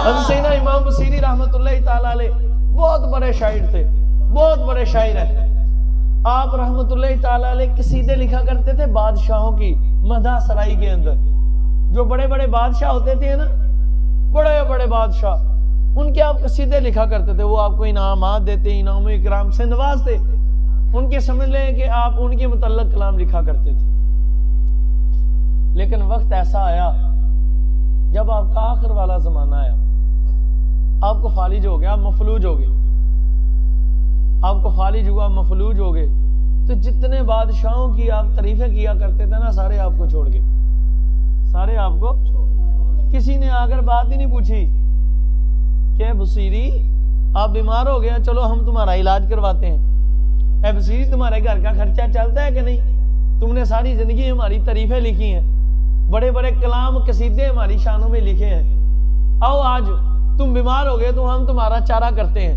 حضرت سیدنا امام بصیری رحمۃ اللہ تعالی علیہ بہت بڑے شاعر تھے، بہت بڑے شاعر ہیں۔ آپ رحمۃ اللہ تعالی علیہ قصیدے لکھا کرتے تھے بادشاہوں کی مدح سرائی کے اندر۔ جو بڑے بڑے بادشاہ ہوتے تھے نا، بڑے بڑے بادشاہ، ان کے آپ قصیدے لکھا کرتے تھے، وہ آپ کو انعامات دیتے، انعام و اکرام سے نوازتے، ان کے سمجھ لیں کہ آپ ان کے متعلق کلام لکھا کرتے تھے۔ لیکن وقت ایسا آیا جب آپ کا آخر والا زمانہ آیا، آپ کو فالج ہو گیا، آپ مفلوج ہو گئے، آپ کو فالج ہوا، مفلوج ہو گئے، تو جتنے بادشاہوں کی آپ تعریفیں کیا کرتے تھے نا، سارے آپ کو چھوڑ گئے، سارے آپ کو کسی نے آ کر بات ہی نہیں پوچھی کہ بصیری آپ بیمار ہو گئے، چلو ہم تمہارا علاج کرواتے ہیں۔ اے بصیری تمہارے گھر کا خرچہ چلتا ہے کہ نہیں؟ تم نے ساری زندگی ہماری تعریفیں لکھی ہیں، بڑے بڑے کلام قصیدے ہماری شانوں میں لکھے ہیں، آؤ آج تم بیمار ہو گئے تو ہم تمہارا چارہ کرتے ہیں۔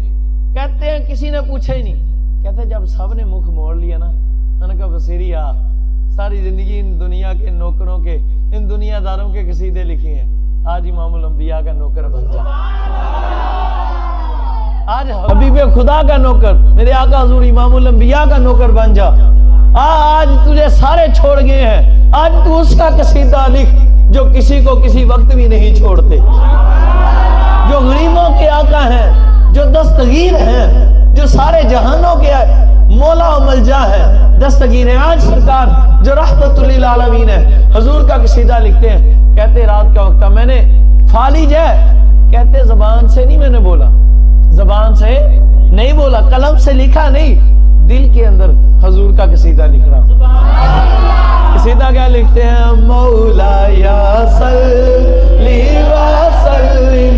کہتے ہیں کسی نے پوچھا ہی نہیں۔ کہتے ہیں جب سب نے منہ موڑ لیا نا، میں نے کہا بصیری آ، ساری زندگی ان دنیا کے نوکروں کے، ان دنیا داروں کے قصیدے لکھے ہیں، آج امام الانبیاء کا نوکر بن جا، آج حبیب خدا کا نوکر، میرے آقا حضور امام الانبیاء کا نوکر بن جا۔ آج تجھے سارے چھوڑ گئے ہیں، آج تو اس کا قصیدہ لکھ جو کسی کو کسی وقت بھی نہیں چھوڑتے، جو غریبوں کے آقا ہیں، جو دستگیر ہیں، جو سارے جہانوں کے مولا و ملجا ہے، دستگیر ہیں۔ آج سرکار جو رحمت للعالمین ہے، حضور کا قصیدہ لکھتے ہیں، کہتے رات کا وقت میں نے فالج ہے، کہتے زبان سے نہیں میں نے بولا، زبان سے نہیں بولا، قلم سے لکھا نہیں، دل کے اندر حضور کا قصیدہ لکھ رہا ہوں۔ قصیدہ کیا لکھتے ہیں؟ مولا یا صلی وسلم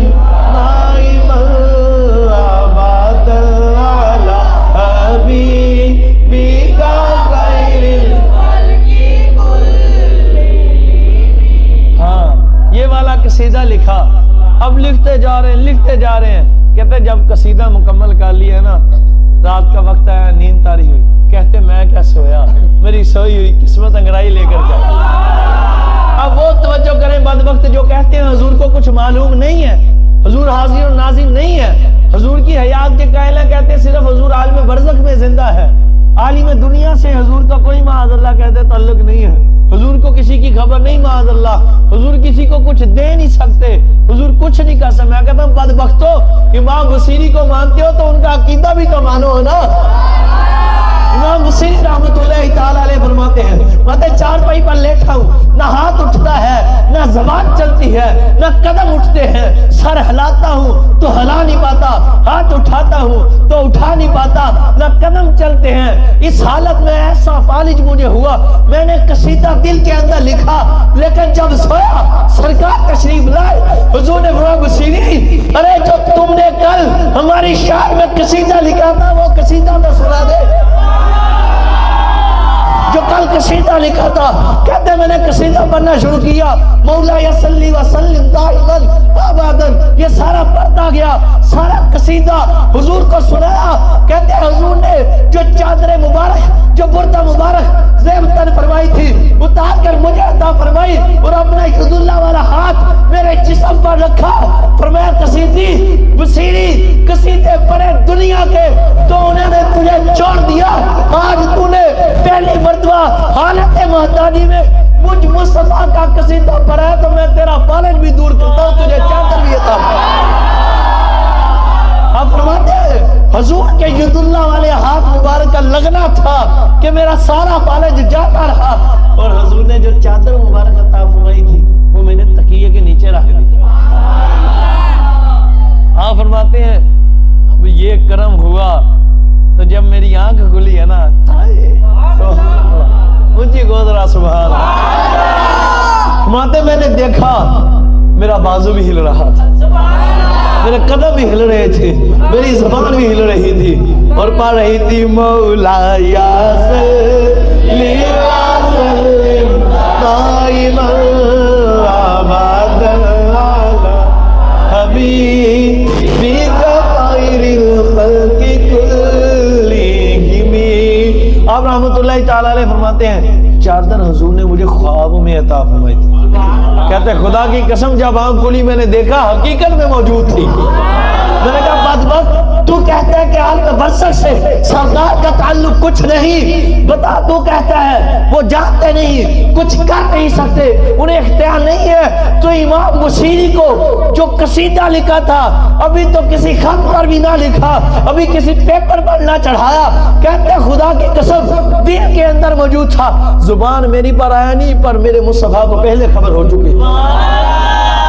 دائما ابدا علی حبیبک خیر الخلق کلہم۔ ہاں یہ والا قصیدہ لکھا، اب لکھتے جا رہے ہیں، لکھتے جا رہے ہیں۔ کہتے جب قصیدہ مکمل کر لیا نا، رات کا وقت آیا، نیند تاری ہوئی، کہتے میں کیا سویا، میری سوئی ہوئی قسمت انگڑائی لے کر جائے۔ اب وہ توجہ کریں بدبخت جو کہتے ہیں حضور کو کچھ معلوم نہیں ہے، حضور حاضر و ناظر نہیں ہے، حضور کی حیات کے قائل ہیں، کہتے ہیں صرف حضور عالم برزخ میں زندہ ہے، عالم دنیا سے حضور کا کوئی معاذ اللہ کہتے تعلق نہیں ہے، حضور کو کسی کی خبر نہیں، معاذ اللہ حضور کسی کو کچھ دے نہیں سکتے، حضور کچھ نہیں کر سکتے۔ میں کہتا ہوں بدبختو، امام بصیری کو مانتے ہو تو ان کا عقیدہ بھی تو مانو نا۔ امام بصیری رحمت اللہ تعالی علیہ فرماتے ہیں، میں چارپائی پر لیٹا ہوں، نہ ہاتھ اٹھتا ہے، نہ زبان چلتی ہے، نہ قدم اٹھتے ہیں، سر ہلاتا ہوں تو ہلا نہیں پاتا، ہاتھ اٹھاتا ہوں تو اٹھا نہیں پاتا، نہ قدم چلتے ہیں۔ اس حالت میں ایسا فالج مجھے ہوا، میں نے قصیدہ دل کے اندر لکھا، لیکن جب سویا سرکار تشریف لائے، حضور نے فرمایا بصیری ارے جو تم نے کل ہماری شعر میں قصیدہ لکھا تھا وہ قصیدہ تو سنا دے، جو کل قصیدہ لکھا تھا۔ کہتے میں نے قصیدہ پڑھنا شروع کیا، مولا یا صلی وسلم دائما ابدا، یہ سارا پڑھتا گیا، سارا قصیدہ حضور کو سنایا۔ کہتے حضور نے جو چادر مبارک، جو بردا مبارک زیبتن فرمائی تھی، اتار کر مجھے عطا فرمائی اور اپنا ید اللہ والا ہاتھ میرے جسم پر رکھا، فرمایا قصیدی بصیری قصیدے پڑھے دنیا کے تو انہوں نے تجھے چھوڑ دیا، آج تو نے پہلی مرتبہ حالت محتاجی میں مجھ مصطفیٰ کا قصیدہ پڑھا ہے تو میں تیرا فالج بھی دور کرتا ہوں، تجھے چادر بھی عطا فرماتا ہوں۔ آپ فرماتے ہیں حضور کے ید اللہ والے ہاتھ مبارک کا لگنا تھا کہ میرا سارا فالج جاتا رہا، اور حضور نے جو چادر مبارک عطا فرمائی تھی وہ میں نے تکیے کے نیچے رکھ دی۔ آپ فرماتے ہیں اب یہ کرم ہوا تو جب میری آنکھ کھلی ہے نا، اونچی گودرا سبحان اللہ، فرماتے میں نے دیکھا میرا بازو بھی ہل رہا تھا، میرے قدم بھی ہل رہے تھے، میری زبان بھی ہل رہی تھی اور پڑھ رہی تھی مولا یا صلی وسلم دائما ابدا علی حبیبک خیر الخلق کلہم۔ آپ رحمت اللہ تعالی علیہ فرماتے ہیں چادر حضور نے مجھے خواب میں عطا فرمائی تھی۔ کہتے خدا کی قسم جب آنکھ کھلی میں نے دیکھا حقیقت میں موجود تھی. میں نے کہا بدبخت تو کہتا ہے کہ عالم برزخ سے سرکار کا تعلق کچھ نہیں, بتا تو کہتا ہے وہ جانتے نہیں, کچھ کر نہیں سکتے, انہیں اختیار نہیں ہے. تو امام بصیری کو جو قصیدہ لکھا تھا ابھی تو کسی خط پر بھی نہ لکھا, ابھی کسی پیپر پر نہ چڑھایا, کہتے خدا کی قسم دل کے اندر موجود تھا, زبان میری پر آیا نہیں پر میرے مصطفیٰ کو پہلے خبر ہو چکی.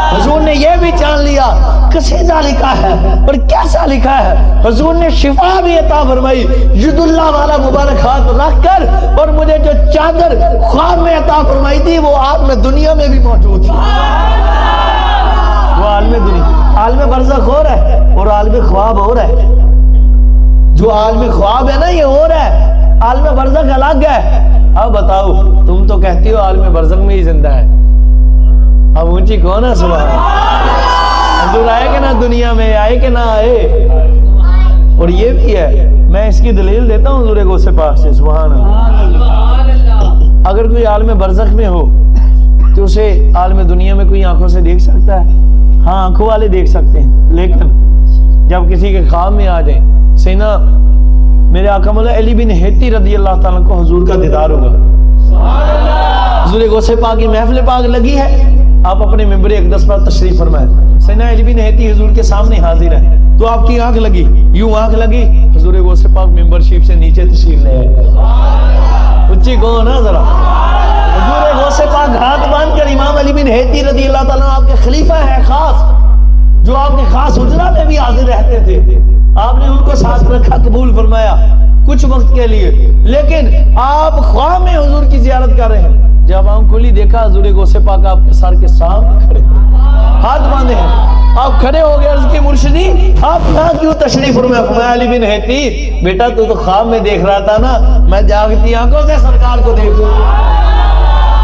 حضور نے یہ بھی جان لیا قصیدہ لکھا ہے اور کیسا لکھا ہے. حضور نے شفا بھی عطا فرمائی, ید اللہ والا مبارک ہاتھ رکھ کر, اور مجھے جو چادر خواب میں عطا فرمائی تھی وہ عالم دنیا میں بھی موجود تھی. وہ عالم دنیا, عالم برزخ ہو رہا ہے اور عالم خواب ہو رہا ہے. جو عالم خواب ہے نا یہ ہو رہا ہے, عالم برزخ الگ ہے. اب بتاؤ تم تو کہتی ہو عالم برزخ میں ہی زندہ ہے, اب اونچی کون ہے سبحان اللہ. حضور آئے کہ نہ دنیا میں, آئے کہ نہ آئے. اور یہ بھی ہے, میں اس کی دلیل دیتا ہوں حضور غوث پاک سے سبحان اللہ. اگر کوئی عالم برزخ میں ہو تو اسے عالم دنیا میں کوئی آنکھوں سے دیکھ سکتا ہے؟ ہاں آنکھوں والے دیکھ سکتے ہیں, لیکن جب کسی کے خواب میں آ جائیں, سینا میرے آقا مولا علی بن ہیتی رضی اللہ تعالیٰ کو حضور کا دیدار ہوگا. حضور غوث پاک کی محفل پاک لگی ہے, آپ اپنے ممبر اقدس پر تشریف فرمائے, سیدنا علی بن ہیتی حضور کے سامنے حاضر ہے, تو آپ کی آنکھ لگی, یوں آنکھ لگی, حضور غوث پاک ممبر شریف سے نیچے تشریف لے آئے. اچھی کون ہے ذرا. حضور غوث پاک ہاتھ باندھ کر امام علی بن ہیتی رضی اللہ تعالیٰ آپ کے خلیفہ ہیں خاص, جو آپ کے خاص حجرہ میں بھی حاضر رہتے تھے, آپ نے ان کو ساتھ رکھا, قبول فرمایا کچھ وقت کے لیے. لیکن آپ خواب میں حضور کی زیارت کر رہے ہیں, جب آنکھ کھلی دیکھا حضور غوث پاک آپ کے سر کے سامنے کھڑے, ہاتھ باندھے ہیں. آپ کھڑے ہو گئے, عرض کی مرشدی آپ یہاں کیوں تشریف فرمایا؟ فرمایا علی بن ہیتی بیٹا تو خواب میں دیکھ رہا تھا نا, میں جاگتی آنکھوں سے سرکار کو دیکھوں.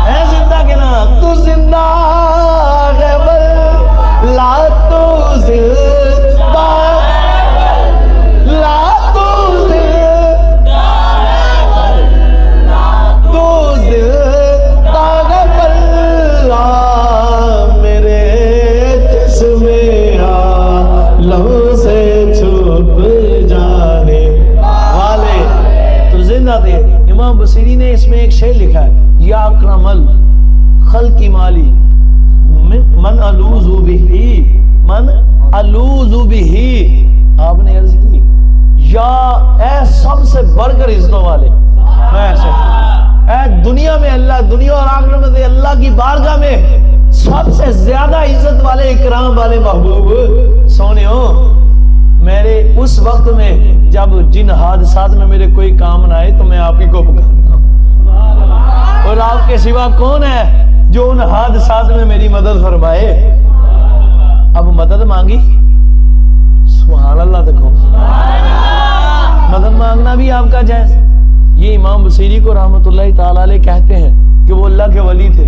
ہے زندہ کہ نہ؟ تو زندہ ہے لا تو زندہ, لا تو زندہ, تو زندہ ہے بلا میرے جسم عالم سے چھپ جانے والے. تو زندہ تھے. امام بصیری نے اس میں ایک شعر لکھا ہے, یا اکرم الخلق مالی من الوذ بہی, من الوذ بہی. آپ نے عرض کی یا اے سب سے بڑھ کر عزتوں والے, میں ایسے اے دنیا میں اللہ, دنیا اور آخرت میں اللہ کی بارگاہ میں سب سے زیادہ عزت والے اکرام والے محبوب سونے ہو, میرے اس وقت میں جب جن حادثات میں میرے کوئی کام نہ آئے تو میں آپ ہی کو پکارتا ہوں, اور آپ کے سوا کون ہے جو ان حادثات میں میری مدد فرمائے. اب مدد مانگی, سبحان اللہ, دیکھو مدد مانگنا بھی آپ کا جائز. یہ امام بصیری کو رحمت اللہ تعالی علیہ کہتے ہیں کہ وہ اللہ کے ولی تھے.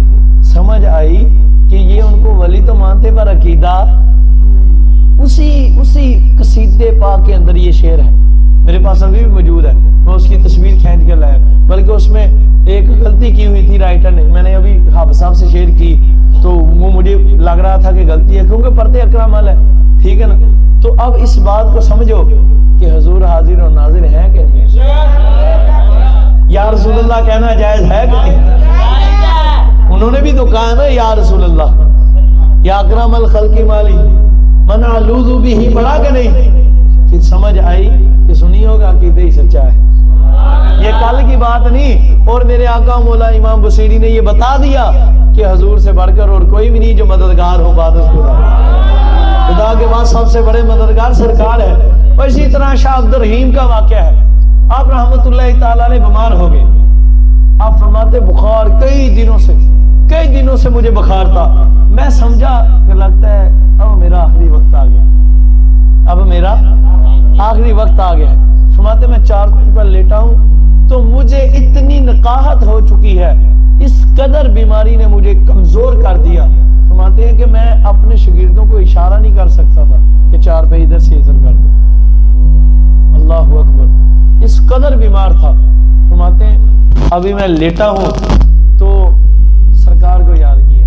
سمجھ آئی کہ یہ ان کو ولی تو مانتے پر عقیدہ اسی قصیدے پاک کے اندر یہ شعر ہے, میرے پاس ابھی بھی موجود ہے, میں اس کی تصویر کھینچ کر لایا. بلکہ اس میں ایک غلطی کی ہوئی تھی رائٹر نے, میں نے ابھی حافظ صاحب سے شیئر کی تو وہ مجھے لگ رہا تھا کہ غلطی ہے, کیونکہ پردے اکرام ہے, ٹھیک ہے نا. تو اب اس بات کو سمجھو کہ حضور حاضر اور ناظر ہے کہ نہیں, یا رسول اللہ کہنا جائز ہے کہ نہیں. انہوں نے بھی تو کہا نا یا رسول اللہ, یا اکرم الخلق مالی من الوذ بہ, پڑھا کہ نہیں. پھر سمجھ آئی کہ سنی ہوگا عقیدہ ہی سچا ہے, یہ کل کی بات نہیں. اور میرے آقا مولا امام بصیری نے یہ بتا دیا کہ حضور سے بڑھ کر اور کوئی بھی نہیں جو مددگار ہو بعد اس خدا کے بعد سب سے بڑے مددگار سرکار ہے. اور اسی طرح شاہ عبد الرحیم کا واقعہ ہے, آپ رحمت اللہ تعالیٰ علیہ بیمار ہو گئے. آپ فرماتے بخار کئی دنوں سے مجھے بخار تھا, میں سمجھا کہ لگتا ہے اب میرا آخری وقت آ گیا, اب میرا آخری وقت آ گیا. فرماتے میں چارپائی پر لیٹا ہوں تو مجھے اتنی نقاہت ہو چکی ہے, اس قدر بیماری نے مجھے کمزور کر دیا. فرماتے ہیں کہ میں اپنے شاگردوں کو اشارہ نہیں کر سکتا تھا کہ چارپائی ادھر سے ادھر کر دو. اللہ اکبر, اس قدر بیمار تھا. فرماتے ہیں ابھی میں لیٹا ہوں تو سرکار کو یاد کیا,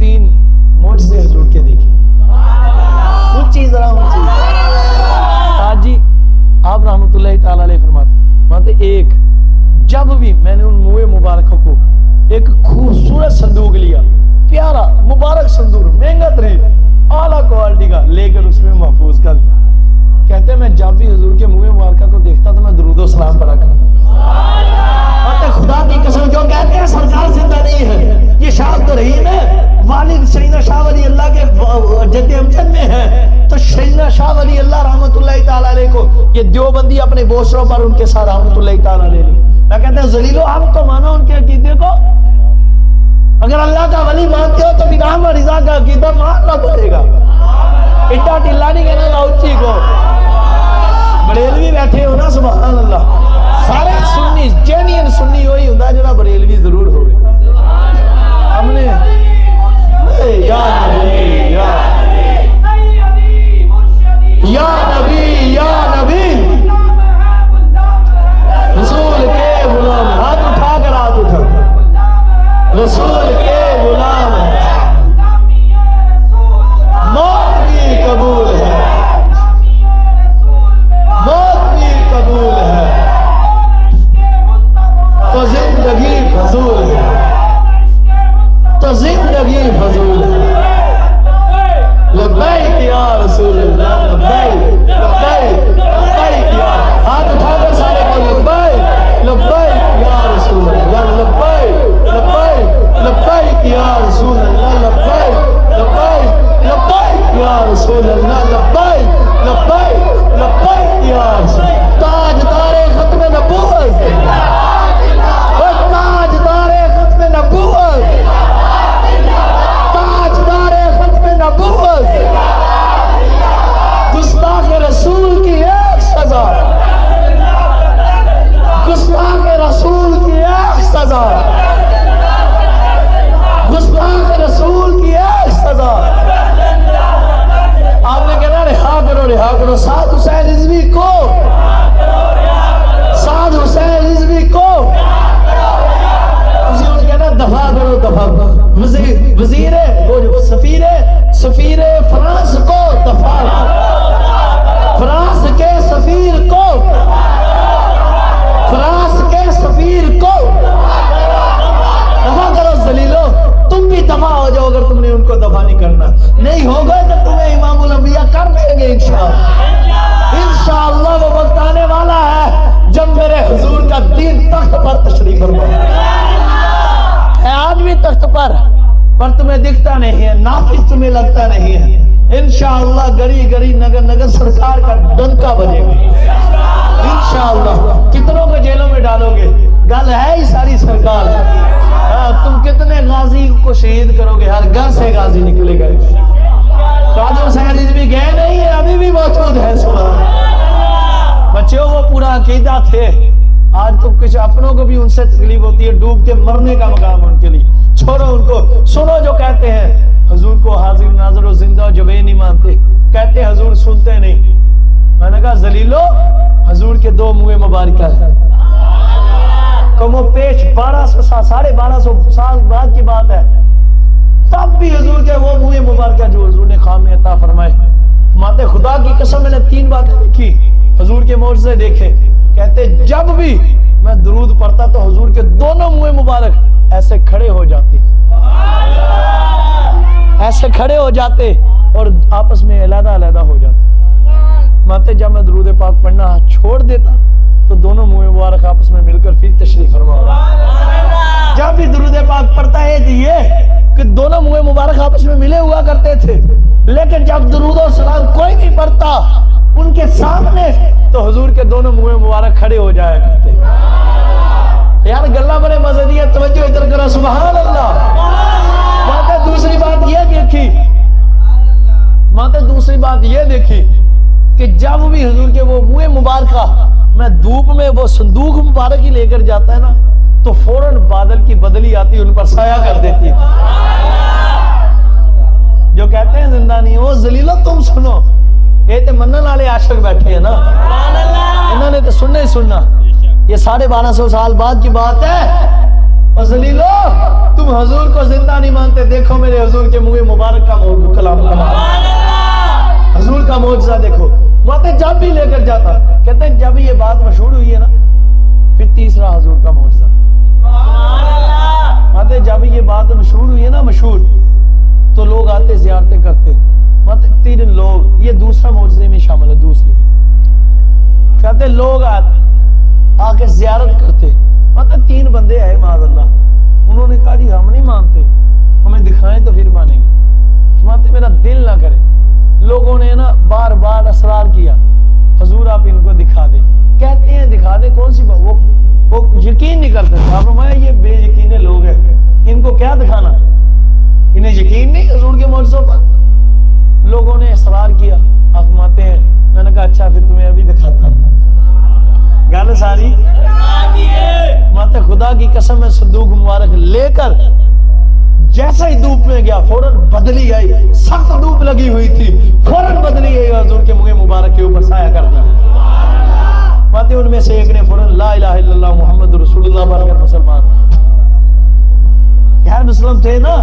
3 معجزے حضور کے دیکھے. اونچی ذرا اونچی. آج جی آپ رحمت اللہ تعالی علیہ فرماتے ایک جب بھی میں نے ان منہ مبارکوں کو ایک خوبصورت صندوق لیا, پیارا مبارک صندوق, مہنگا ترین اعلیٰ کوالٹی کا, لے کر اس میں محفوظ کر دیا. کہتے ہیں میں جب بھی حضور کے منہ مبارکہ کو دیکھتا تو میں درود و سلام پڑھا کرتا. خدا کی قسم جو کہتے ہیں سرکار زندہ نہیں ہے, یہ شاہ تو رہی ہے. والد سیدنا شاہ ولی اللہ کے جد امجد میں ہے, تو سیدنا شاہ ولی اللہ رحمت اللہ تعالیٰ علیہ کو یہ دیوبندی اپنے بوسروں پر ان کے ساتھ رحمت اللہ تعالیٰ علیہ لی. میں کہتے ہیں ذلیلو ہم تو مانو ان کے عقیدے کو, اگر اللہ کا ولی مانتے ہو تو پھر احمد رضا کا عقیدہ ماننا پڑے گا. اٹا ٹلا نہیں کہنا لاؤچی کو. بریلوی بیٹھے ہو نا, سبحان اللہ, سارے سنی جینین سنی ہوئی ہوں جڑا بریلوی ضرور ہوئے. ہم نے یا نبی یا نبی یا نبی رسول کے غلام, ہاتھ اٹھا کر ہاتھ اٹھا, رسول کے غلام موت بھی قبول ہے, موت بھی قبول ہے تو زندگی فضول ہے, تو زندگی فضول ہے. لبیک یا رسول اللہ, لبیک لبیک لبیک یا, ہاتھ اٹھا کر سارے کو لبیک لبیک یا رسول اللہ, لبیک لبیک لبیک یا رسول اللہ, لبیک لبیک لبیک یا رسول اللہ, لبیک لبیک لبیک یا رسول اللہ. تاجدار ختم نبوت, تاجدار ختم نبوت, تاجدار ختم نبوت, گستاخ رسول کی ایک سزا, گستاخ رسول کی ایک سزا, گستاخ رسول کی ایک سزا. آپ نے کہنا رہا کرو رہا کرو سعد حسین رضوی کو, سعد حسین رضوی کو کہنا دفاع کرو دفاع کرو. وزیر سفیر فرانس کو دفاع کرو, فرانس کے سفیر کو, فرانس کے سفیر کو دفاع کرو. ذلیلو تم بھی دفاع ہو جاؤ اگر تم نے ان کو دفاع نہیں کرنا. نہیں ہوگا تو تمہیں امام الانبیاء کر دیں گے انشاءاللہ. انشاءاللہ وہ وقت آنے والا ہے جب میرے حضور کا دین تخت پر تشریف فرما ہے. آج بھی تخت پر تمہیں دکھتا نہیں ہے, نافذ تمہیں لگتا نہیں ہے. انشاءاللہ گری گری نگر نگر سرکار کا ڈنکا بجے گا انشاءاللہ. کتنوں کو جیلوں میں ڈالو گے, گل ہے ہی ساری سرکار. تم کتنے غازی کو شہید کرو گے, ہر گھر سے غازی نکلے گا. سعد حسین رضوی گئے نہیں ہے, ابھی بھی موجود ہے. بچوں وہ پورا عقیدہ تھے. آج تو کچھ اپنوں کو بھی ان سے تکلیف ہوتی ہے, ڈوب کے مرنے کا مقام ان کے لیے. چھوڑو ان کو, سنو جو کہتے ہیں حضور کو حاضر ناظر و زندہ و جبے نہیں مانتے, کہتے حضور سنتے نہیں. میں نے کہا ذلیلو حضور کے 2 منہ مبارکہ ہیں, کم و پیش 1200 سال بعد کی بات ہے, تب بھی حضور کے وہ منہ مبارکہ جو حضور نے خام میں عطا فرمائے. ماتے خدا کی قسم میں نے 3 باتیں دیکھی, حضور کے معجزے دیکھے. کہتے جب بھی میں درود پڑھتا تو حضور کے دونوں منہ مبارک ایسے کھڑے ہو جاتے, ایسے کھڑے ہو جاتے اور آپس میں علیحدہ علیحدہ ہو جاتے. ماتے جب میں درود پاک پڑھنا چھوڑ دیتا تو دونوں منہ مبارک آپس میں مل کر پھر تشریف فرما. جب بھی درود پاک پڑھتا ہے یہ کہ دونوں منہ مبارک آپس میں ملے ہوا کرتے تھے, لیکن جب درود و سلام کوئی نہیں پڑھتا ان کے سامنے تو حضور کے دونوں منہ مبارک کھڑے ہو جایا کرتے. یار گلہ بڑے مزے دی ہے, توجہ ادھر کرو, سبحان اللہ. ماتے دوسری بات یہ دیکھی, ماتے دوسری بات یہ دیکھی کہ جب بھی حضور کے وہ منہ مبارکہ میں دھوپ میں وہ صندوق مبارک ہی لے کر جاتا ہے نا تو فوراً بادل کی بدلی آتی, ان پر سایہ کر دیتی. جو کہتے ہیں زندہ نہیں, وہ ذلیلو تم سنو, یہ تے منن والے عاشق بیٹھے ہیں نا, انہوں نے تو سننا ہی سننا. یہ 1250 سال بعد کی بات ہے اور ذلیلو تم حضور کو زندہ نہیں مانتے، دیکھو میرے حضور کے منہ مبارک کا کلام حضور کا معجزہ دیکھو. ماتے جب بھی لے کر جاتا، کہتے ہیں جب یہ بات مشہور ہوئی ہے نا پھر تیسرا حضور کا معجزہ. ماتے جب یہ بات مشہور ہوئی ہے نا مشہور، تو لوگ آتے زیارتیں کرتے. ماتے 3 لوگ، یہ دوسرا معجزے میں شامل ہے، دوسرے میں کہتے لوگ آ کے زیارت کرتے. ماتے 3 بندے آئے معاذ اللہ، انہوں نے کہا جی ہم نہیں مانتے، ہمیں دکھائیں تو پھر مانیں گے. ماتے میرا دل نہ کرے. لوگوں نے نا بار بار اصرار کیا حضور آپ ان کو دکھا دیں. کہتے ہیں دکھا دیں، کون سی بات، وہ یقین نہیں کرتے. آپ فرمایا یہ بے یقینے لوگ ہیں، ان کو کیا دکھانا، انہیں یقین نہیں حضور کے معجزوں پر. لوگوں نے اصرار کیا. آپ فرماتے ہیں میں نے کہا اچھا پھر تمہیں ابھی دکھاتا ہوں. گل ساری ماتے خدا کی قسم میں صندوق مبارک لے کر جیسا ہی دھوپ میں گیا فوراً بدلی آئی. سخت دھوپ لگی ہوئی تھی، فوراً بدلی آئی، حضور کے منہ مبارک کے اوپر سایہ کر دیا. ماتے ان میں سے ایک نے فوراً لا الہ الا اللہ محمد رسول اللہ پڑھ کر مسلمان. غیر مسلم تھے نا.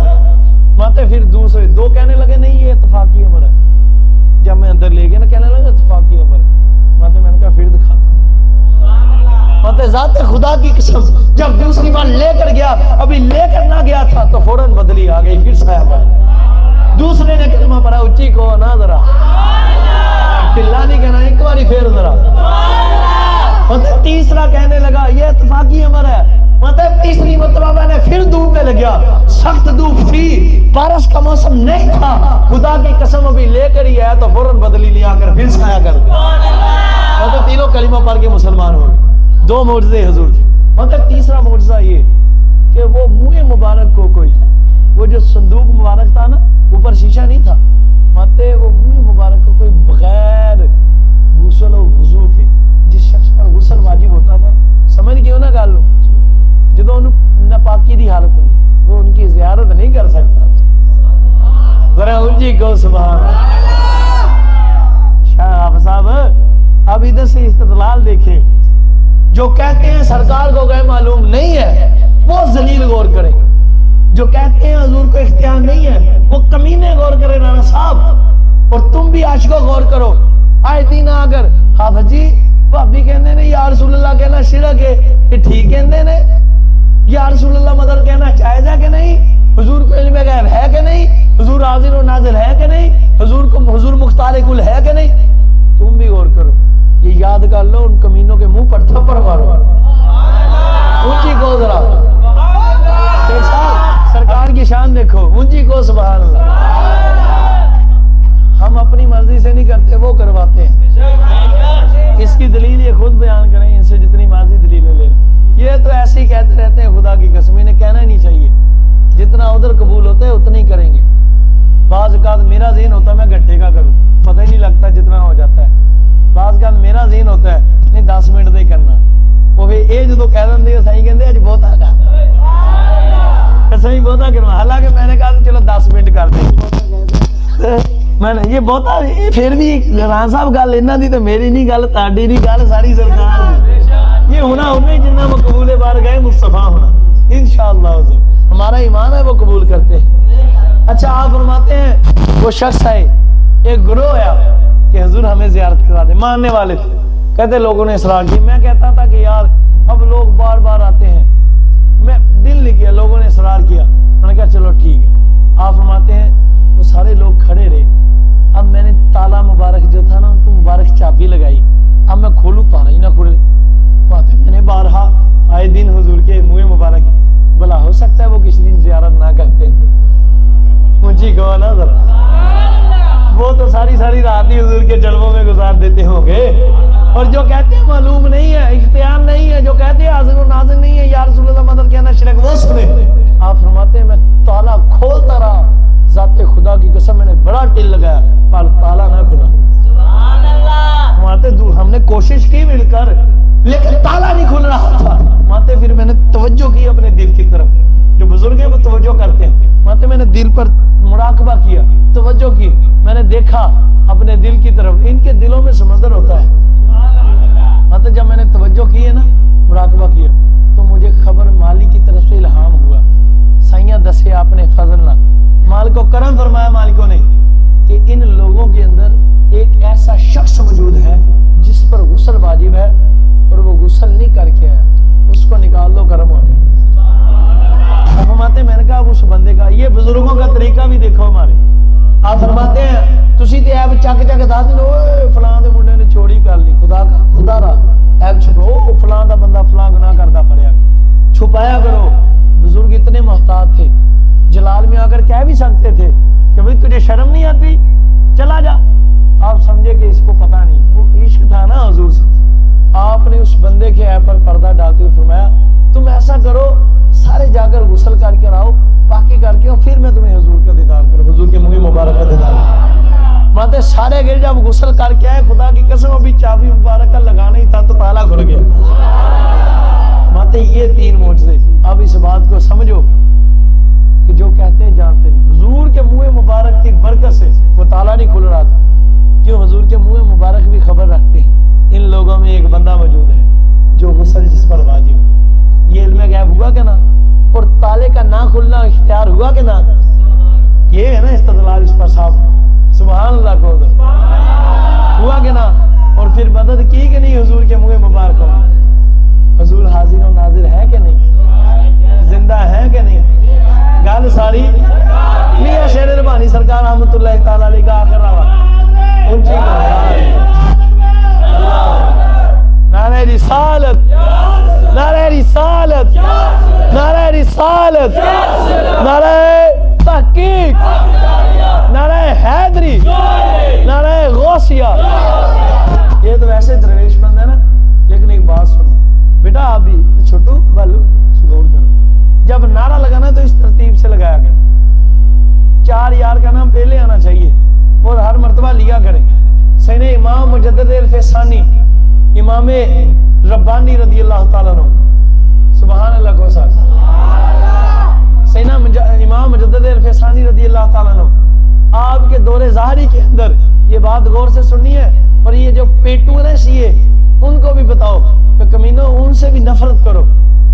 ماتے پھر دوسرے 2 کہنے لگے نہیں یہ اتفاقی عمر ہے. جب میں اندر لے گیا نا کہنے لگا اتفاقی عمر ہے. ماتے میں نے کہا پھر دکھاتا ہوں. ماتے ذات خدا کی قسم جب دوسری بار لے کر گیا، ابھی لے کر نہ گیا تھا تو فوراً بدلی آ گئی، پھر سایہ پڑ. دوسرے نے کلمہ پڑھا اچھی کو نا ذرا تلا نہیں کہنا، ایک باری پھر ذرا. ماتے تیسرا کہنے لگا یہ اتفاقی عمر ہے. ماتے تیسری مرتبہ میں نے پھر دھوپ میں لگیا، سخت دھوپ تھی، بارش کا موسم نہیں تھا. خدا کی قسم ابھی لے کر ہی آیا تو فوراً بدلی لے آ کر پھر سایہ کر دیا. ماتے تینوں کلمہ پڑھ کے مسلمان ہو گئے. 2 معجزے حضور کے. مطلب تیسرا معجزہ یہ کہ وہ منہ مبارک کو کوئی، وہ جو صندوق مبارک تھا نا اوپر شیشہ نہیں تھا، ماتے وہ منہ مبارک کو کوئی بغیر غسل و وضو کے، جس شخص پر غسل واجب ہوتا تھا، سمجھ گئے ہو نا گل، جدوں ناپاکی دی حالت میں وہ ان کی زیارت نہیں کر سکتا. ذرا اونچی کو سبحان اللہ. شاہ صاحب اب ادھر سے استدلال دیکھیں. جو کہتے ہیں سرکار کو غیب معلوم نہیں ہے وہ ذلیل غور کرے، جو کہتے ہیں حضور کو اختیار نہیں ہے وہ کمینے غور کرے رانا صاحب. اور تم بھی عاشقوں غور کرو. آئے دن اگر حافظ جی بھابی کہندے نے یا رسول اللہ کہنا شرک ہے، یہ ٹھیک کہندے نے؟ یا رسول اللہ مدد کہنا جائز ہے کہ نہیں؟ حضور کو علم غیب ہے کہ نہیں؟ حضور حاضر و ناظر ہے کہ نہیں؟ حضور مختار کل ہے کہ نہیں؟ تم بھی غور کرو. یہ یاد کر لو، ان کمینوں کے منہ پر تھپڑ مارو. اونچی کو ذرا شیخ صاحب سرکار کی شان دیکھو. اونچی کو سبحان اللہ. ہم اپنی مرضی سے نہیں کرتے، وہ کرواتے ہیں. اس کی دلیل یہ خود بیان کریں، ان سے جتنی مرضی دلیلیں لے. یہ تو ایسے ہی کہتے رہتے ہیں خدا کی قسم، انہیں کہنا ہی نہیں چاہیے. جتنا ادھر قبول ہوتا ہے اتنا ہی کریں گے. بعض اوقات میرا ذہن ہوتا ہے میں گھنٹے کا کروں، پتہ ہی نہیں لگتا جتنا ہو جاتا ہے. بعض اوقات میرا ذہن ہوتا ہے نہیں 10 منٹ دے کرنا، وہ پھر یہ جدو کہہ دیں صحیح کہتے اج بہت صحیح بہتا کرنا، حالانکہ میں نے کہا چلو 10 منٹ کر دیں. میں نے یہ بہتا پھر بھی ران صاحب گل انہاں دی تے میری نہیں گل، تہاڈی نہیں گل، ساری سرکار دی. یہ ہونا ہونا جنہ مقبول بار گئے مصطفیٰ ہونا انشاءاللہ. ہمارا ایمان ہے وہ قبول کرتے ہیں. اچھا آپ فرماتے ہیں وہ شخص ہے، ایک گروہ آیا کہ حضور ہمیں زیارت کرا دے. ماننے والے تھے، کہتے لوگوں نے اصرار کی. میں کہتا تھا کہ یار اب لوگ بار بار آتے ہیں، میں دل نہیں کیا. لوگوں نے اصرار کیا، میں نے کہا چلو ٹھیک ہے. آپ فرماتے ہیں وہ سارے لوگ کھڑے رہے. اب میں نے تالا مبارک جو تھا نا ان کو مبارک چابی لگائی. اب میں کھولوں تالا ہی نہ کھلے. میں نے بارہا آئے دن حضور کے منہ مبارک، بلا ہو سکتا ہے وہ کسی دن زیارت نہ کرتے. اونچی کہو نا ذرا. وہ تو ساری رات ہی حضور کے جلووں میں گزار دیتے ہوں گے. اور جو کہتے ہیں معلوم نہیں ہے، اختیار نہیں ہے، جو کہتے ہیں حاضر و ناظر نہیں ہے، یا رسول اللہ مدد کہنا شرک، وہ سنے. آپ فرماتے ہیں میں تالا کھولتا رہا، ذات خدا کی قسم میں نے بڑا ٹل لگایا پر تالا نہ کھلا. ہم نے کوشش کی مل کر لیکن تالا نہیں کھل رہا تھا. ماتے پھر میں نے توجہ کی اپنے دل کی طرف. جو بزرگ ہیں وہ توجہ کرتے ہیں. ماتے میں نے دل پر مراقبہ کیا، توجہ کی، میں نے دیکھا اپنے دل کی طرف. ان کے دلوں میں سمندر ہوتا ہے. ماتے جب میں نے توجہ کی ہے نا، مراقبہ کیا، تو مجھے خبر مالی کی طرف سے الہام فضلنا. مالک کو کرم فرمایا مالکوں نے کہ ان لوگوں کے اندر ایک ایسا شخص موجود ہے جس پر غسل واجب ہے اور وہ غسل نہیں کر کے آیا, اس کو نکال دو, کرم ہو جائے. اب فرماتے ہیں میں نے کہا اب اس بندے کا, یہ بزرگوں کا طریقہ بھی دیکھو ہمارے. آپ فرماتے ہیں تسی تے ایب چک چک دس دن اوے فلاں دے منڈے نے چوری کر لی, خدا را ایب چھپو, فلاں دا بندہ فلاں گناہ کردا پڑیا, چھپایا کرو. بزرگ اتنے محتاط تھے, جلال میں آ کر کہہ بھی سکتے تھے کہ بھئی تجھے شرم نہیں آتی, چلا جا. آپ سمجھے کہ اس کو پتہ نہیں, وہ عشق تھا نا حضور سے. آپ نے اس بندے کے عیب پر پردہ ڈالتے ہوئے فرمایا تم ایسا کرو سارے جا کر غسل کر کے آؤ, پاکی کر کے, اور پھر میں تمہیں حضور کا دیدار کروں, حضور کے منہ مبارک کا دیدار کروں. ماتے سارے گئے جب غسل کر کے آئے, خدا کی قسم ابھی چابی مبارک کا لگانا ہی تھا تو تالا کھل گیا. ماتے یہ تین معجزے. اب اس بات کو سمجھو کہ جو کہتے ہیں جانتے نہیں. حضور کے منہ مبارک کی برکت سے وہ تالا نہیں کھل رہا تھا. کیوں؟ حضور کے منہ مبارک بھی خبر رکھتے ہیں. ان لوگوں میں ایک بندہ موجود ہے جو غسل جس پر واجب ہے. یہ علم غیب ہوا کہ نہ, اور تالے کا نہ کھلنا اختیار ہوا کہ نہ. یہ ہے نا استدلال اس پر صاحب, سبحان اللہ کو ہوا کہ نہ. اور پھر مدد کی کہ نہیں حضور کے منہ مبارک کو. حضور حاضر و ناظر ہے کہ نہیں, زندہ ہے کہ نہیں. گل ساری میاں شیر ربانی سرکار رحمت اللہ تعالی علیہ کا آخر رہا اونچی نعرہ رسالت, نعرہ رسالت, نعرہ رسالت, نعرہ تحقیق, نعرہ حیدری, نعرہ غوثیہ. یہ تو ویسے درویش بند ہے نا, لیکن ایک بات سنو بیٹا, آپ بھی چھوٹو بالو غور کرو. جب نعرہ لگانا تو اس ترتیب سے لگایا کرے. 4 یار کا نام پہلے آنا چاہیے اور ہر مرتبہ لیا کرے. سیدنا امام مجدد الفسانی, امام ربانی رضی اللہ تعالیٰ عنہ, سبحان اللہ کو ساتھ. سیدنا امام مجدد الفسانی رضی اللہ تعالیٰ عنہ, آپ کے دور ظاہری کے اندر یہ بات غور سے سننی ہے. اور یہ جو پیٹو ہیں شیعہ, ان کو بھی بتاؤ کہ کمینوں ان سے بھی نفرت کرو,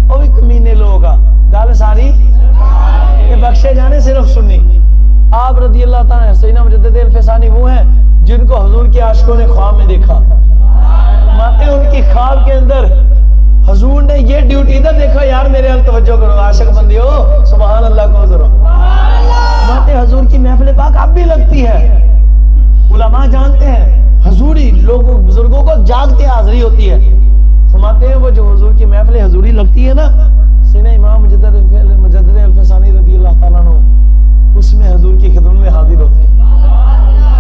وہ بھی کمینے لوگ آ. گال ساری کہ بخشے جانے صرف سنی. آپ رضی اللہ تعالیٰ سیدنا مجدد الفسانی وہ ہیں جن کو حضور کے عاشقوں نے خواب میں دیکھا. ماتے ان کی خواب کے اندر حضور نے یہ ڈیوٹی ادھر دیکھو یار میرے حال توجہ کرو عاشق بندیو, سبحان اللہ کو ذرا. ماتے حضور کی محفل پاک اب بھی لگتی ہے. علماء جانتے ہیں حضوری لوگوں بزرگوں کو جاگتے حاضری ہوتی ہے. فرماتے ہیں وہ جو حضور کی محفل حضوری لگتی ہے نا, سیدنا امام مجدد الفسانی رضی اللہ تعالیٰ عنہ اس میں حضور کی خدمت میں حاضر ہوتے ہیں.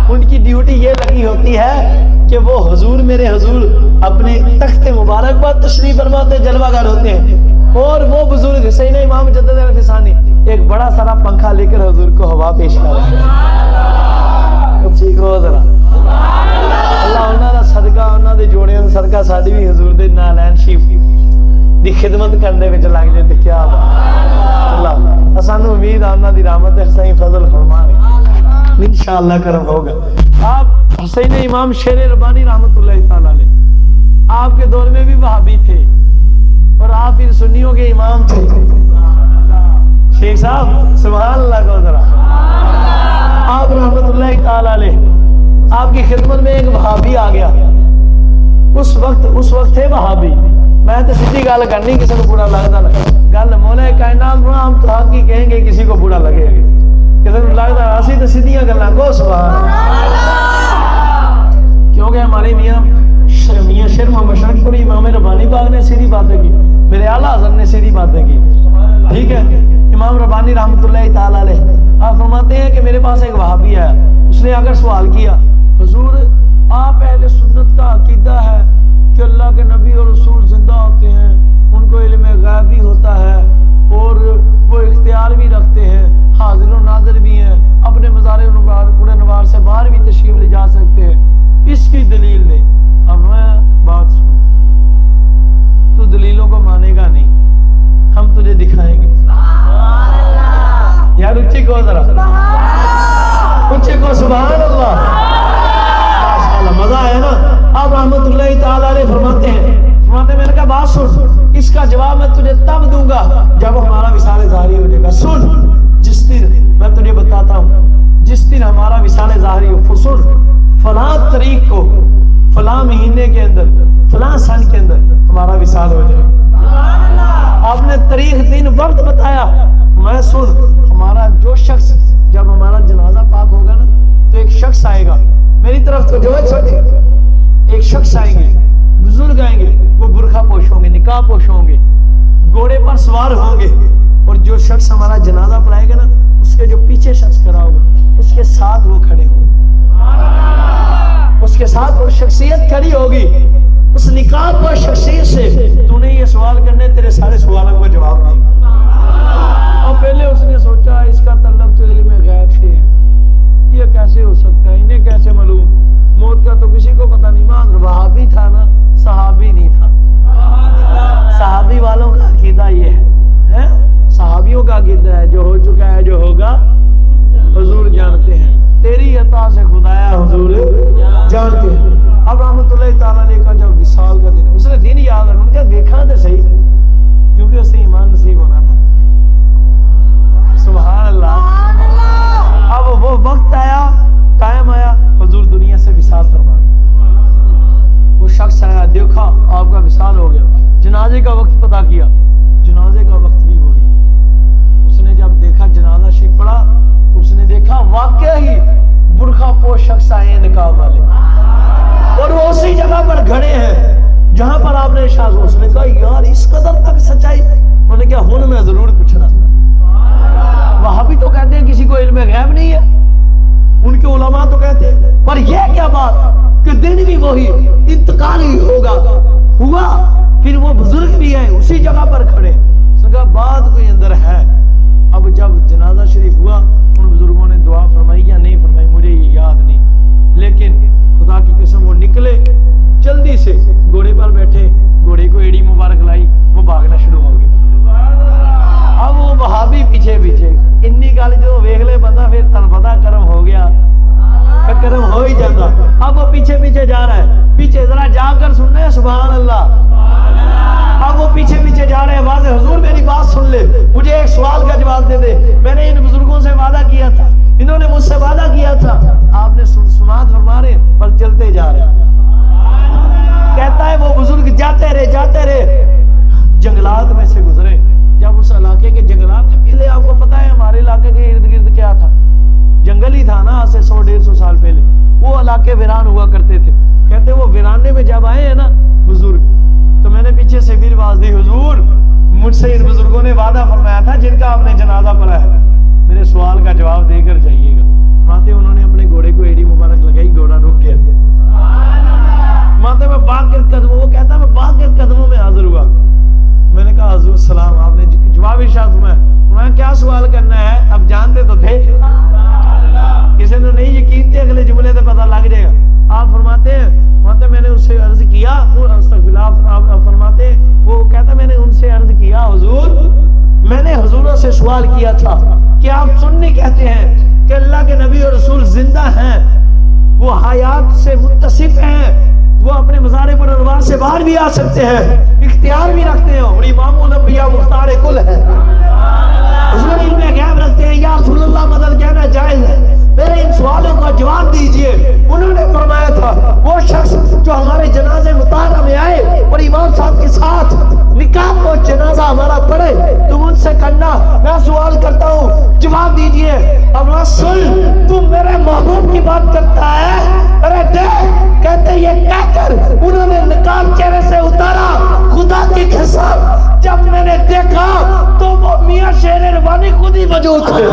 ان کی ڈیوٹی یہ لگی ہوتی ہے کہ وہ حضور میرے حضور اپنے تخت مبارک پر تشریف فرماتے جلوہ گر ہوتے ہیں, اور وہ بزرگ سیدنا امام مجدد الفسانی ایک بڑا سارا پنکھا لے کر حضور کو ہوا پیش کر رہے ہیں. ٹھیک ہو ذرا اللہ انہاں دا صدقہ, انہاں دے جوڑیاں دا صدقہ ساڈی بھی حضور دے نالین شریف دی خدمت کرنے وچ لگ جائے تے کیا بات. اللہ سانو امید ہے انہاں دی رحمت احسان فضل فرمائے, انشاءاللہ کرم ہوگا. آپ حسین امام شیر ربانی رحمت اللہ تعالی علیہ, آپ کے دور میں بھی وہابی تھے اور آپ پھر سنیوں کے امام تھے. شیخ صاحب سبحان اللہ کو ذرا. آپ رحمت اللہ تعالی علیہ آپ کی خدمت میں ایک وہابی آ گیا. اس وقت تھے وہابی. میں تو سیدھی گل کرنی, کسی کو برا لگتا نہ گل مولا کائنات بنا, ہم تو حق ہی کہیں گے کسی کو برا لگے گا, کسی کو لگتا اسی تو سیدھیاں گلاں کو سبحان. کیونکہ ہمارے میاں شیر محمد شرک پوری امام ربانی پاک نے سیدھی باتیں کی, میرے اعلیٰ حضرت نے سیدھی باتیں کی. ٹھیک ہے, امام ربانی رحمت اللہ تعالی علیہ آپ فرماتے ہیں کہ میرے پاس ایک وہابی آیا. اس نے آ کر سوال کیا, حضور آپ اہل سنت کا عقیدہ ہے کہ اللہ کے نبی اور رسول زندہ ہوتے ہیں, ان کو علم غیب بھی ہوتا ہے اور وہ اختیار بھی رکھتے ہیں, حاضر و ناظر بھی ہیں, اپنے مزار پورے نوار سے باہر بھی تشریف لے جا سکتے ہیں, اس کی دلیل دے. اب میں بات سن, تو دلیلوں کو مانے گا نہیں, ہم تجھے دکھائیں گے. یار اچھی کو ذرا اچھی کو سبحان اللہ. ماشاءاللہ مزہ آیا نا. آپ رحمت اللہ تعالی علیہ فرماتے ہیں میں نے کہا بات سن, اس کا جواب میں تجھے تب دوں گا جب ہمارا وصال ظاہری ہو جائے گا. سن, جس دن تجھے بتاتا ہوں، جس دن ہمارا وصال ظاہری ہو، فسن فلاں تاریخ کو، فلاں مہینے کے اندر، فلاں سن کے اندر ہمارا وصال ہو جائے. آپ نے تاریخ، دن، وقت بتایا. میں سن، ہمارا جو شخص، جب ہمارا جنازہ پاک ہوگا نا تو ایک شخص آئے گا میری طرف تو جو چھوٹے، ایک شخص آئیں گے، بزرگ آئیں گے، وہ برقع پوش ہوں گے، نقاب پوش ہوں گے، گھوڑے پر سوار ہوں گے، اور جو شخص ہمارا جنازہ پڑھائے گا نا اس کے جو پیچھے شخص کھڑا ہوگا اس کے ساتھ وہ کھڑے ہوں گے، اس کے ساتھ وہ شخصیت کھڑی ہوگی. اس نقاب پر شخصیت سے تو نے یہ سوال کرنے، تیرے سارے سوالوں کو جواب دے گا. اور پہلے اس نے سوچا اس کا تعلق تو علم غیب سے ہے، یہ کیسے ہو سکتا ہے، انہیں کیسے معلوم، موت کا تو کسی کو پتہ نہیں. مان وہابی تھا نا، صحابی نہیں تھا. صحابی والوں کا عقیدہ یہ ہے، صحابیوں کا عقیدہ ہے جو ہو چکا ہے، جو ہوگا حضور جانتے ہیں، تیری عطا سے خدایا حضور جانتے ہیں. اب رحمت اللہ تعالیٰ نے کہا جب وصال کا دن، اس نے دن یاد رکھا، ان کا دیکھا تو صحیح کیونکہ اسے ایمان نصیب ہونا تھا. سبحان اللہ. اب وہ وقت آیا، ٹائم آیا، حضور دنیا سے وصال فرما گئے. وہ شخص آیا، دیکھا آپ کا وصال ہو گیا. جنازے کا وقت پتا کیا، جنازے کا وقت بھی وہی. اس نے جب دیکھا جنازہ شریف پڑھا تو اس نے دیکھا واقعہ ہی برقع پوش شخص آئے ہیں نقاب والے، اور وہ اسی جگہ پر کھڑے ہیں جہاں پر آپ نے ارشاد. اس نے کہا یار اس قدر تک سچائی. انہوں نے کہا ہن میں ضرور پوچھنا. وہاں بھی تو کہتے ہیں کسی کو علم غیب نہیں ہے، ان کے علماء تو کہتے ہیں، پر یہ کیا بات کہ دن بھی وہی، انتقال ہی ہوگا، ہوا، پھر وہ بزرگ بھی ہیں اسی جگہ پر کھڑے. اس نے کہا بات کوئی اندر ہے. اب جب جنازہ شریف ہوا ان بزرگوں نے دعا فرمائی یا نہیں فرمائی مجھے یہ یاد نہیں، لیکن خدا کی قسم وہ نکلے جلدی سے، گھوڑے پر بیٹھے، گھوڑے کو ایڑی مبارک لائی، وہ بھاگنا شروع ہو گئے. اب وہ وہابی پیچھے پیچھے، انی گل جو ویکھ لے بندہ پھر تن پتہ کرم ہو گیا، کرم ہو ہی جاتا. اب وہ پیچھے پیچھے جا رہا ہے، پیچھے ذرا جا کر سننا ہے سبحان اللہ. اب وہ پیچھے پیچھے جا رہے ہیں، واضح حضور میری بات سن لے، مجھے ایک سوال کا جواب دے دے. میں نے ان بزرگوں سے وعدہ کیا تھا، انہوں نے مجھ سے وعدہ کیا تھا، آپ نے سماعت فرما رہے ہیں پر چلتے جا رہے ہیں. کہتا ہے وہ بزرگ جاتے رہے جنگلات میں سے گزرے. جب اس علاقے کے جنگلات میں، پہلے آپ کو پتا ہے ہمارے علاقے کے ارد گرد کیا تھا، جنگل ہی تھا نا. آج سے 100-150 سال پہلے وہ علاقے ویران ہوا کرتے تھے. کہتے وہ ویرانے میں جب آئے ہیں نا بزرگ، تو میں نے پیچھے سے بھی آواز دی، حضور مجھ سے ان بزرگوں نے وعدہ فرمایا تھا جن کا آپ نے جنازہ پڑھا ہے، میرے سوال کا جواب دے کر جائیے گا. ماتے انہوں نے اپنے گھوڑے کو ایڑی مبارک لگائی، گھوڑا رک گیا. ماتے میں باغ کے قدموں، وہ کہتا میں باغ کے قدموں میں حاضر ہوا. میں نے کہا حضور سلام. آپ نے جواب ارشاد فرمایا، میں کیا سوال کرنا ہے، اب جانتے تو تھے، کسی نے نہیں یقین تھے، اگلے جملے سے پتہ لگ جائے گا. آپ فرماتے ہیں میں نے اس سے عرض کیا، آپ فرماتے ہیں وہ کہتا میں نے ان سے عرض کیا حضور میں نے حضوروں سے سوال کیا تھا کہ آپ سننے کہتے ہیں کہ اللہ کے نبی اور رسول زندہ ہیں، وہ حیات سے متصف ہیں، وہ اپنے مزارے پر انوار سے باہر بھی آ سکتے ہیں، اختیار بھی رکھتے ہیں، اور امام الانبیاء مختار کل ہے. حضور علم غیب رکھتے ہیں. یا رسول اللہ مدد کہنا جائز ہے، میرے ان سوالوں کا جواب دیجئے. انہوں نے فرمایا تھا وہ شخص جو ہمارے جنازے مطالعہ میں آئے اور امام صاحب کے ساتھ نکاح کو جنازہ ہمارا پڑھے، تم ان سے کرنا. میں سوال کرتا ہوں جواب دیجئے. اب میں سن، تم میرے محبوب کی بات کرتا ہے، ارے دیکھ، کہتے یہ کہہ کر انہوں نے نقاب چہرے سے اتارا. خدا کی قسم جب میں نے دیکھا تو وہ میاں شیر ربانی خود ہی موجود تھے.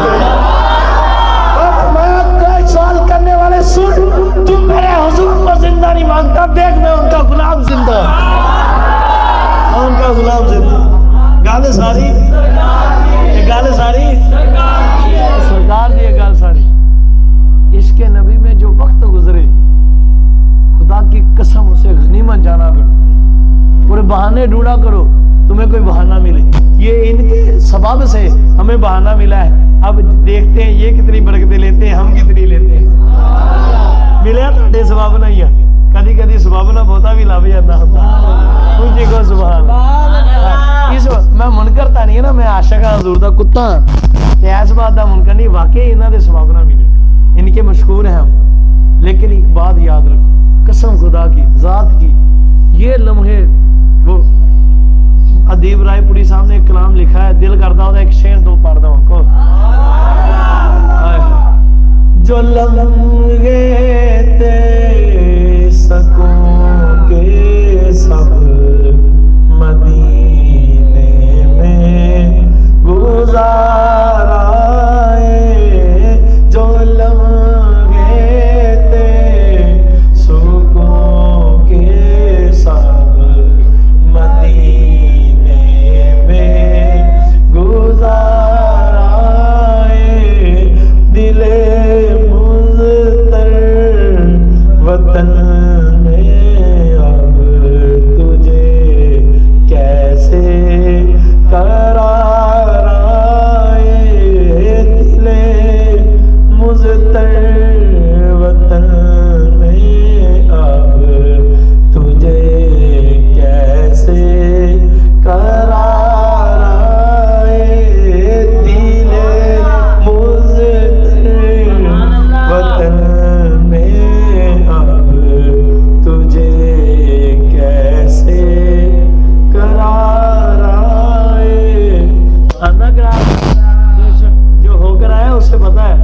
سوال کرنے والے سن، تم میرے حضور کو زندہ نہیں مانگتا، دیکھ میں ان کا غلام زندہ، ان کا غلام زندہ. گالے ساری گالے ساری سرکار دی گال ساری. عشق نبی میں جو وقت گزرے، خدا کی قسم اسے غنیمت جانا کرو، اور بہانے ڈھونڈا کرو تمہیں کوئی بہانہ ملے. یہ ان کے سبب سے ہمیں بہانہ ملا ہے. اب دیکھتے ہیں یہ کتنی برکتیں لیتے ہیں، ہم کتنی لیتے ہیں. ملے تو سبب نہیں ہے، کدی کدی سبب اپنا بوتا بھی لا بھی جانا ہوتا مجھے کو سبحان اللہ اس میں منکر تا نہیں ہے نا میں عاشق ہاں حضور دا کتا ہاں ایس بات دا منکر نہیں واقعی انہاں دے ثواب نہ ملے ان کے مشکور ہیں ہم لیکن ایک بات یاد رکھو قسم خدا کی ذات کی یہ لمحے وہ ادیب رائے پوری صاحب نے ایک کلام لکھا ہے دل کرتا ہوتا ایک شعر دو پڑھ دو ان کو جو لمحے تے سکوں کے سب مدینے میں گزار آئے جو لمحے تے سکوں کے سب مدینے میں گزار آئے دل مضطر وطن میں اب تجھے کیسے قرار آئے دل مضطر وطن میں اب تجھے کیسے قرار آئے دل مضطر وطن میں اب تجھے کیسے قرار آئے انا قرار جو ہو کر آیا اس سے پتا ہے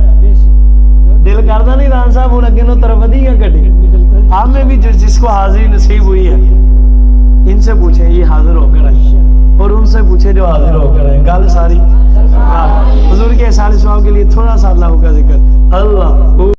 دل کرتا نہیں ران صاحب ہوں اگے نو طرف ودی گا کٹی آپ میں بھی جس کو حاضری نصیب ہوئی ہے ان سے پوچھیں یہ حاضر ہو کر آئی اور ان سے پوچھے جو حاضر ہو کر آئے گل ساری حضور کے احسان ثواب کے لیے تھوڑا سا اللہ کا ذکر اللہ